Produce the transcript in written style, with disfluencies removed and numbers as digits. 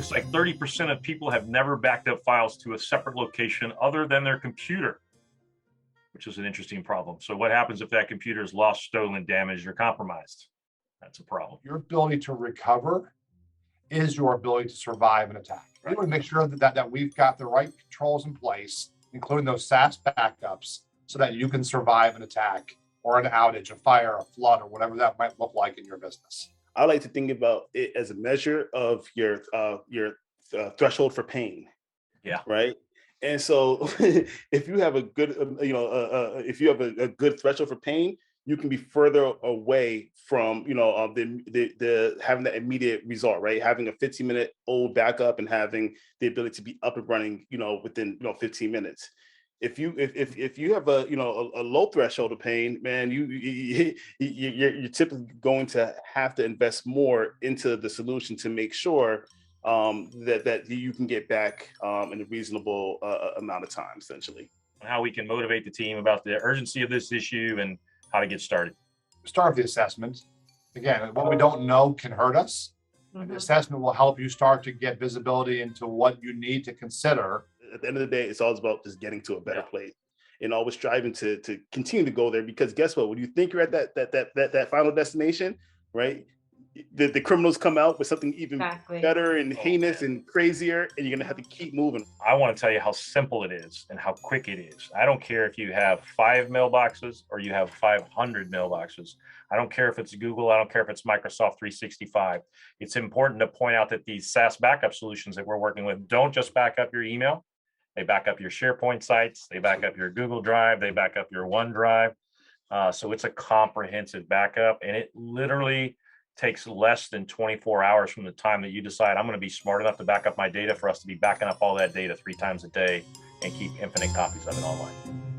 looks like 30% of people have never backed up files to a separate location other than their computer, which is an interesting problem. So what happens if that computer is lost, stolen, damaged, or compromised? That's a problem. Your ability to recover is your ability to survive an attack. Right. We want to make sure that we've got the right controls in place, including those SaaS backups, so that you can survive an attack or an outage, a fire, a flood, or whatever that might look like in your business. I like to think about it as a measure of your threshold for pain. Yeah. Right. And so, if you have a good, if you have a good threshold for pain, you can be further away from, the having that immediate result. Right. Having a 15-minute old backup and having the ability to be up and running, within 15 minutes. If you have a low threshold of pain, man, you're typically going to have to invest more into the solution to make sure that you can get back in a reasonable amount of time, essentially. How we can motivate the team about the urgency of this issue and how to get started. Start with the assessment. Again, what we don't know can hurt us. The assessment will help you start to get visibility into what you need to consider. At the end of the day, it's all about just getting to a better place and always striving to continue to go there. Because guess what? When you think you're at that final destination, right? The criminals come out with something even better and heinous and crazier, and you're gonna have to keep moving. I want to tell you how simple it is and how quick it is. I don't care if you have 5 mailboxes or you have 500 mailboxes. I don't care if it's Google. I don't care if it's Microsoft 365. It's important to point out that these SaaS backup solutions that we're working with don't just back up your email. They back up your SharePoint sites. They back up your Google Drive. They back up your OneDrive. So it's a comprehensive backup, and it literally takes less than 24 hours from the time that you decide I'm going to be smart enough to back up my data for us to be backing up all that data 3 times a day and keep infinite copies of it online.